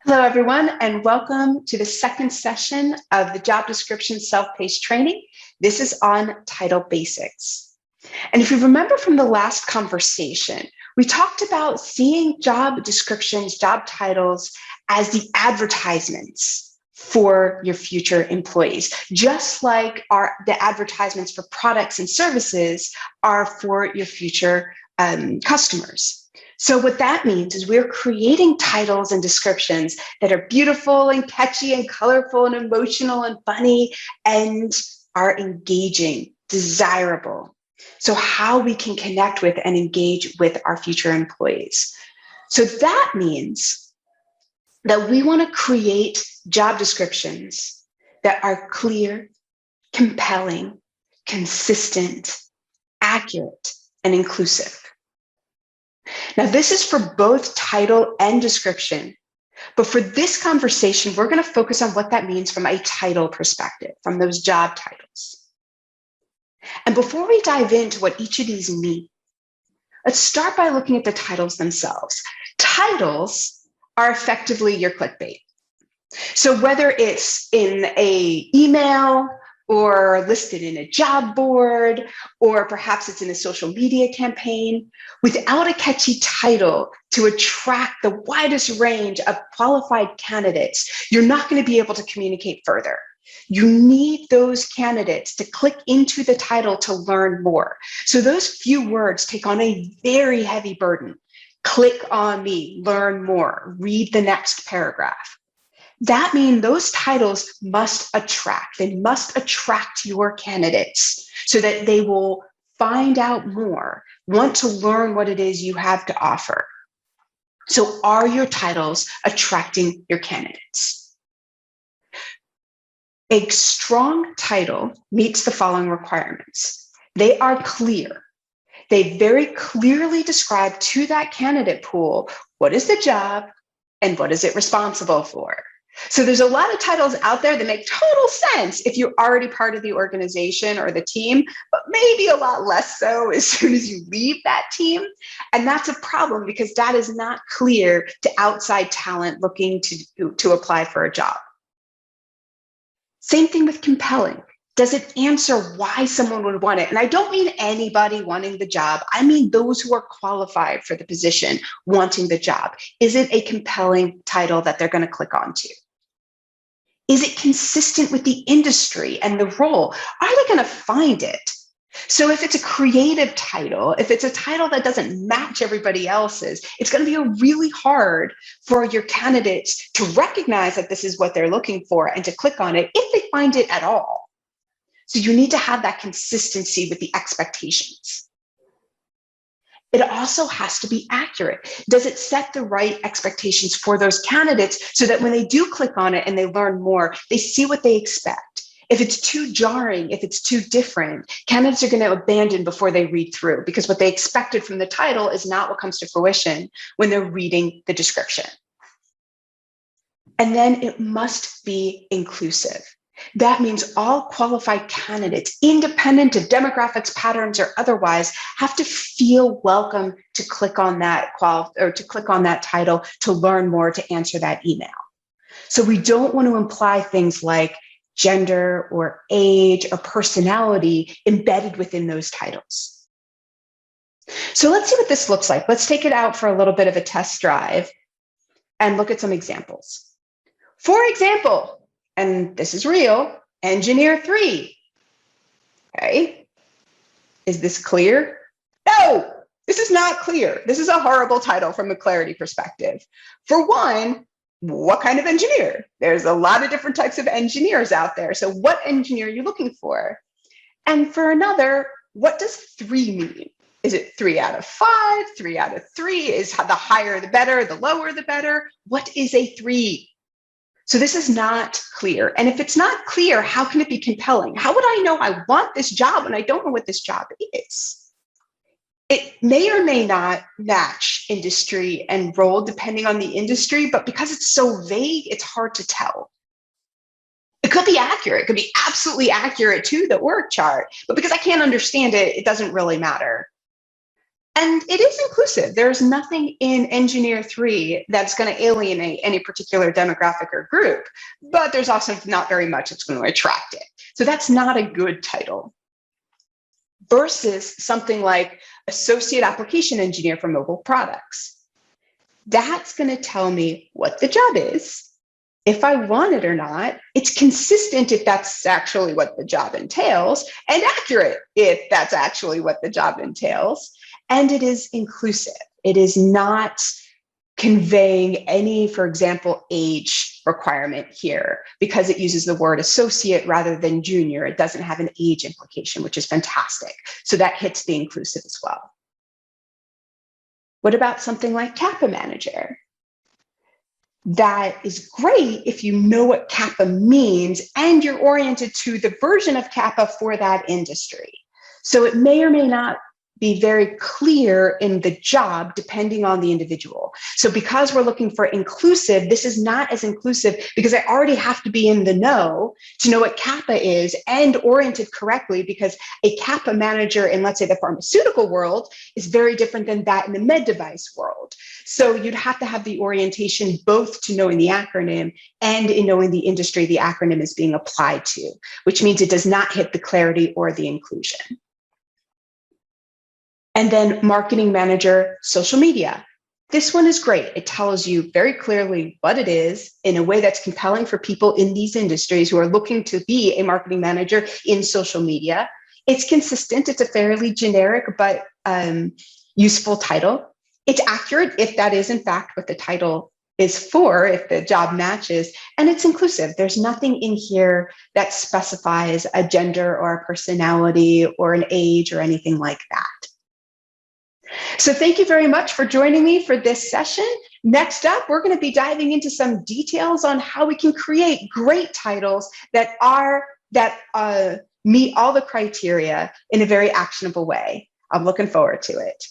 Hello, everyone, and welcome to the second session of the job description self-paced training. This is on title basics. And if you remember from the last conversation, we talked about seeing job descriptions, job titles as the advertisements for your future employees, just like the advertisements for products and services are for your future customers. So what that means is we're creating titles and descriptions that are beautiful and catchy and colorful and emotional and funny and are engaging, desirable. So how we can connect with and engage with our future employees. So that means that we want to create job descriptions that are clear, compelling, consistent, accurate, and inclusive. Now, this is for both title and description, but for this conversation, we're going to focus on what that means from a title perspective, from those job titles. And before we dive into what each of these mean, let's start by looking at the titles themselves. Titles are effectively your clickbait. So whether it's in an email, or listed in a job board, or perhaps it's in a social media campaign, without a catchy title to attract the widest range of qualified candidates, you're not going to be able to communicate further. You need those candidates to click into the title to learn more. So those few words take on a very heavy burden. Click on me, learn more, read the next paragraph. That means those titles must attract. They must attract your candidates so that they will find out more, want to learn what it is you have to offer. So are your titles attracting your candidates? A strong title meets the following requirements. They are clear. They very clearly describe to that candidate pool, what is the job and what is it responsible for? So there's a lot of titles out there that make total sense if you're already part of the organization or the team, but maybe a lot less so as soon as you leave that team. And that's a problem because that is not clear to outside talent looking to apply for a job. Same thing with compelling. Does it answer why someone would want it? And I don't mean anybody wanting the job. I mean those who are qualified for the position wanting the job. Is it a compelling title that they're going to click onto? Is it consistent with the industry and the role? Are they going to find it? So if it's a creative title, if it's a title that doesn't match everybody else's, it's going to be really hard for your candidates to recognize that this is what they're looking for and to click on it if they find it at all. So you need to have that consistency with the expectations. It also has to be accurate. Does it set the right expectations for those candidates so that when they do click on it and they learn more, they see what they expect? If it's too jarring, if it's too different, candidates are going to abandon before they read through because what they expected from the title is not what comes to fruition when they're reading the description. And then it must be inclusive. That means all qualified candidates, independent of demographics, patterns, or otherwise, have to feel welcome to click on that title to learn more, to answer that email. So we don't want to imply things like gender or age or personality embedded within those titles. So let's see what this looks like. Let's take it out for a little bit of a test drive and look at some examples. For example, and this is real, Engineer 3. Okay. Is this clear? No, this is not clear. This is a horrible title from a clarity perspective. For one, what kind of engineer? There's a lot of different types of engineers out there. So what engineer are you looking for? And for another, what does 3 mean? Is it 3 out of 5, 3 out of 3? Is the higher the better, the lower the better? What is a 3? So this is not clear. And if it's not clear, how can it be compelling? How would I know I want this job when I don't know what this job is? It may or may not match industry and role depending on the industry, but because it's so vague, it's hard to tell. It could be accurate. It could be absolutely accurate to the org chart, but because I can't understand it, it doesn't really matter. And it is inclusive. There's nothing in Engineer 3 that's going to alienate any particular demographic or group, but there's also not very much that's going to attract it. So that's not a good title. Versus something like Associate Application Engineer for Mobile Products. That's going to tell me what the job is, if I want it or not. It's consistent if that's actually what the job entails, and accurate if that's actually what the job entails. And it is inclusive. It is not conveying any, for example, age requirement here because it uses the word associate rather than junior. It doesn't have an age implication, which is fantastic. So that hits the inclusive as well. What about something like Kappa manager? That is great if you know what Kappa means and you're oriented to the version of Kappa for that industry. So it may or may not be very clear in the job depending on the individual. So because we're looking for inclusive, this is not as inclusive because I already have to be in the know to know what Kappa is and oriented correctly, because a Kappa manager in, let's say, the pharmaceutical world is very different than that in the med device world. So you'd have to have the orientation both to knowing the acronym and in knowing the industry the acronym is being applied to, which means it does not hit the clarity or the inclusion. And then marketing manager, social media. This one is great. It tells you very clearly what it is in a way that's compelling for people in these industries who are looking to be a marketing manager in social media. It's consistent. It's a fairly generic but useful title. It's accurate if that is in fact what the title is for, if the job matches, and it's inclusive. There's nothing in here that specifies a gender or a personality or an age or anything like that. So thank you very much for joining me for this session. Next up, we're going to be diving into some details on how we can create great titles that meet all the criteria in a very actionable way. I'm looking forward to it.